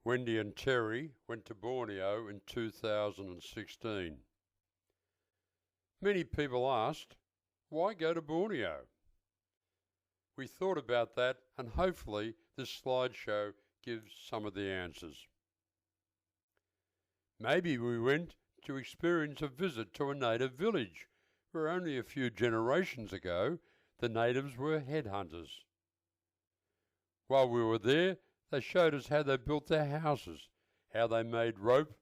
Wendy and Terry went to Borneo in 2016. Many people asked, why go to Borneo? We thought about that, and hopefully this slideshow gives some of the answers. Maybe we went to experience a visit to a native village where only a few generations ago the natives were headhunters. While we were there, they showed us how they built their houses, how they made rope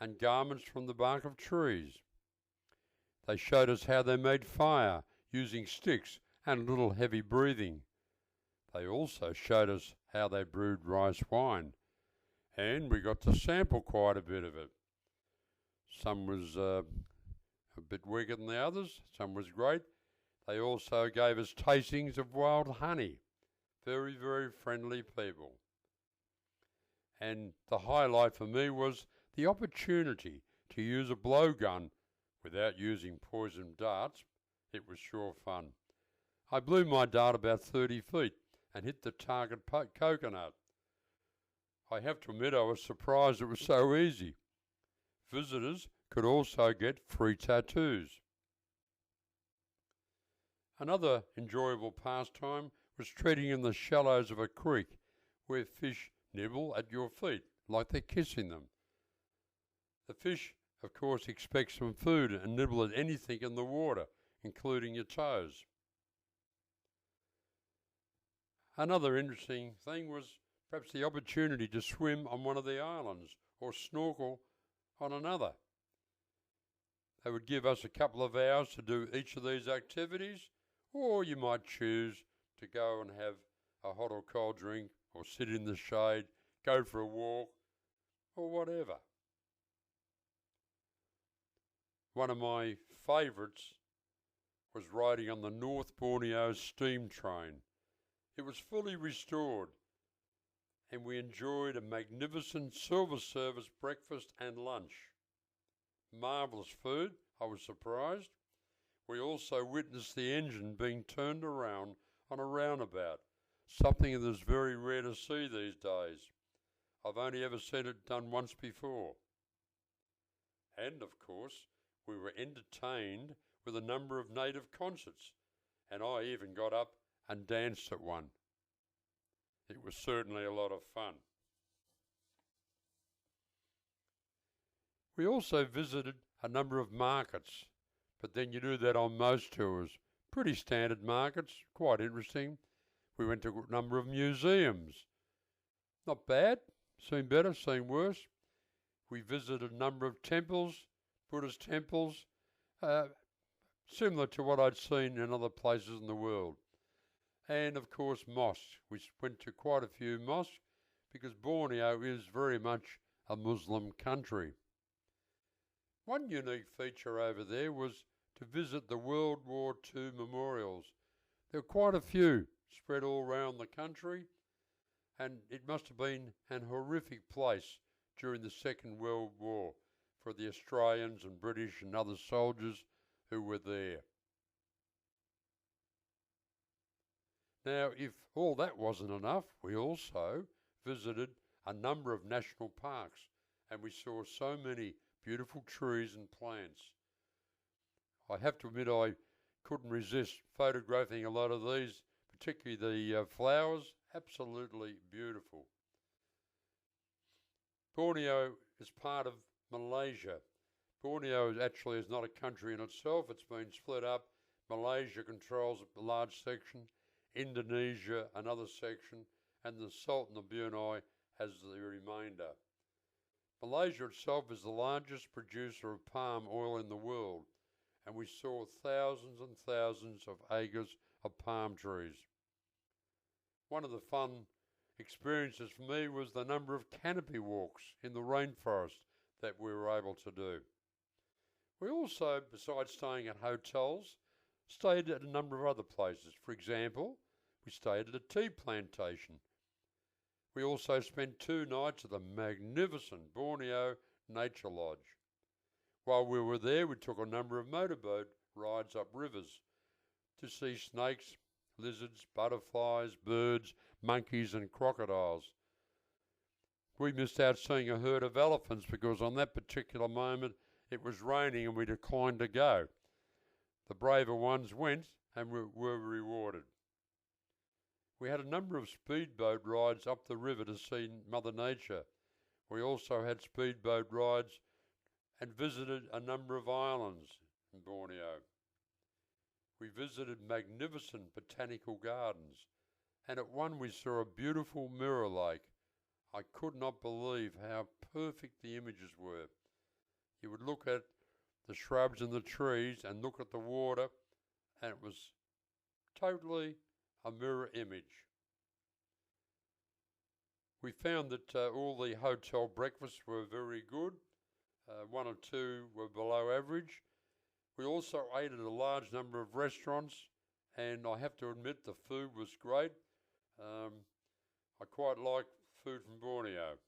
and garments from the bark of trees. They showed us how they made fire using sticks and a little heavy breathing. They also showed us how they brewed rice wine, and we got to sample quite a bit of it. Some was a bit weaker than the others, some was great. They also gave us tastings of wild honey. Very, very friendly people. And the highlight for me was the opportunity to use a blowgun without using poison darts. It was sure fun. I blew my dart about 30 feet and hit the target coconut. I have to admit I was surprised it was so easy. Visitors could also get free tattoos. Another enjoyable pastime was treading in the shallows of a creek where fish nibble at your feet like they're kissing them. The fish, of course, expect some food and nibble at anything in the water, including your toes. Another interesting thing was perhaps the opportunity to swim on one of the islands or snorkel on another. They would give us a couple of hours to do each of these activities, or you might choose to go and have a hot or cold drink or sit in the shade, go for a walk, or whatever. One of my favourites was riding on the North Borneo steam train. It was fully restored, and we enjoyed a magnificent silver service breakfast and lunch. Marvellous food, I was surprised. We also witnessed the engine being turned around on a roundabout, something that is very rare to see these days. I've only ever seen it done once before. And, of course, we were entertained with a number of native concerts, and I even got up and danced at one. It was certainly a lot of fun. We also visited a number of markets, but then you do that on most tours. Pretty standard markets, quite interesting. We went to a number of museums. Not bad, seen better, seen worse. We visited a number of temples, Buddhist temples, similar to what I'd seen in other places in the world. And of course mosques. We went to quite a few mosques because Borneo is very much a Muslim country. One unique feature over there was to visit the World War II memorials. There were quite a few spread all around the country, and it must have been an horrific place during the Second World War for the Australians and British and other soldiers who were there. Now, if all that wasn't enough, we also visited a number of national parks, and we saw so many beautiful trees and plants. I have to admit I couldn't resist photographing a lot of these, particularly the flowers, absolutely beautiful. Borneo is part of Malaysia. Borneo actually is not a country in itself, it's been split up. Malaysia controls a large section, Indonesia another section, and the Sultan of Brunei has the remainder. Malaysia itself is the largest producer of palm oil in the world, and we saw thousands and thousands of acres of palm trees. One of the fun experiences for me was the number of canopy walks in the rainforest that we were able to do. We also, besides staying at hotels, stayed at a number of other places. For example, we stayed at a tea plantation. We also spent 2 nights at the magnificent Borneo Nature Lodge. While we were there, we took a number of motorboat rides up rivers to see snakes, lizards, butterflies, birds, monkeys and crocodiles. We missed out seeing a herd of elephants because on that particular moment it was raining and we declined to go. The braver ones went and were rewarded. We had a number of speedboat rides up the river to see Mother Nature. We also had speedboat rides and visited a number of islands in Borneo. We visited magnificent botanical gardens, and at one we saw a beautiful mirror lake. I could not believe how perfect the images were. You would look at the shrubs and the trees and look at the water, and it was totally a mirror image. We found that all the hotel breakfasts were very good. One or two were below average. We also ate at a large number of restaurants, and I have to admit the food was great. I quite like food from Borneo.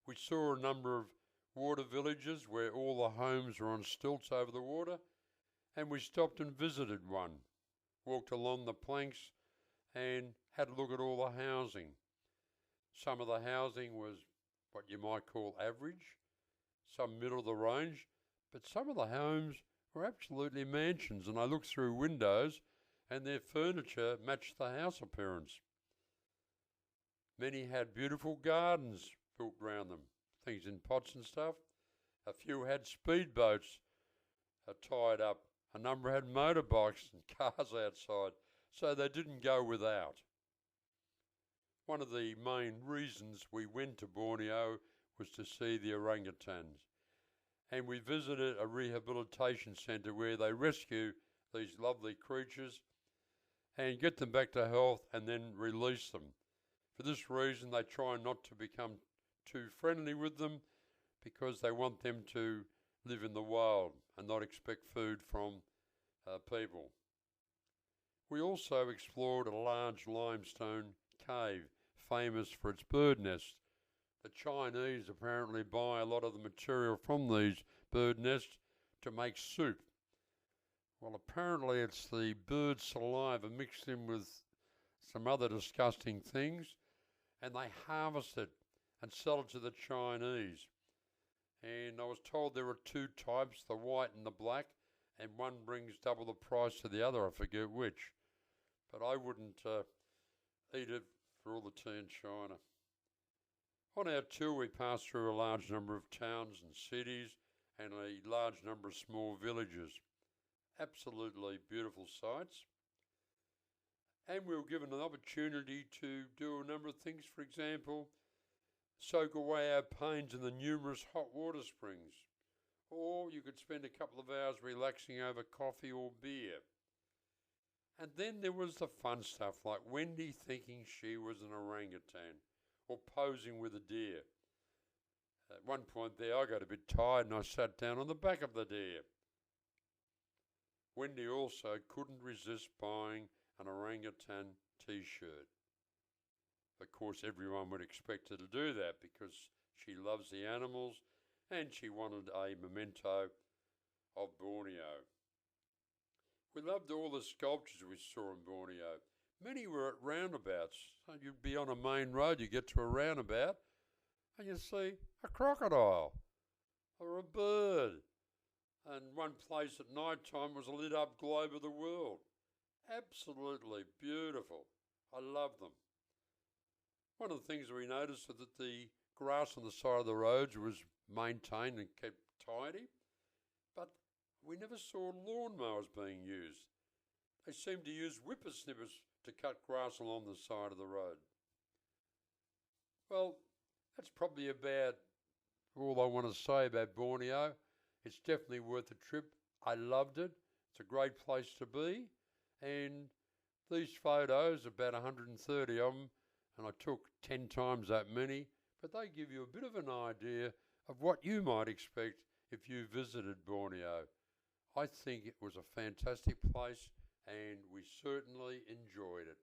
We saw a number of water villages where all the homes were on stilts over the water, and we stopped and visited one, walked along the planks and had a look at all the housing. Some of the housing was what you might call average, some middle of the range, but some of the homes were absolutely mansions, and I looked through windows and their furniture matched the house appearance. Many had beautiful gardens built round them, things in pots and stuff. A few had speedboats tied up. A number had motorbikes and cars outside, so they didn't go without. One of the main reasons we went to Borneo was to see the orangutans. And we visited a rehabilitation centre where they rescue these lovely creatures and get them back to health and then release them. For this reason, they try not to become too friendly with them because they want them to live in the wild and not expect food from people. We also explored a large limestone cave famous for its bird nests. The Chinese apparently buy a lot of the material from these bird nests to make soup. Well, apparently it's the bird saliva mixed in with some other disgusting things, and they harvest it and sell it to the Chinese. And I was told there were two types, the white and the black, and one brings double the price to the other. I forget which. But I wouldn't eat it for all the tea in China. On our tour, we passed through a large number of towns and cities and a large number of small villages. Absolutely beautiful sights. And we were given an opportunity to do a number of things. For example, soak away our pains in the numerous hot water springs. Or you could spend a couple of hours relaxing over coffee or beer. And then there was the fun stuff like Wendy thinking she was an orangutan or posing with a deer. At one point there I got a bit tired and I sat down on the back of the deer. Wendy also couldn't resist buying an orangutan t-shirt. Of course everyone would expect her to do that because she loves the animals and she wanted a memento of Borneo. We loved all the sculptures we saw in Borneo. Many were at roundabouts. So you'd be on a main road, you get to a roundabout, and you see a crocodile or a bird. And one place at night time was a lit up globe of the world. Absolutely beautiful. I love them. One of the things we noticed was that the grass on the side of the roads was maintained and kept tidy, but we never saw lawnmowers being used. They seemed to use whippersnippers to cut grass along the side of the road. Well, that's probably about all I want to say about Borneo. It's definitely worth a trip. I loved it. It's a great place to be. And these photos, about 130 of them, and I took 10 times that many, but they give you a bit of an idea of what you might expect if you visited Borneo. I think it was a fantastic place and we certainly enjoyed it.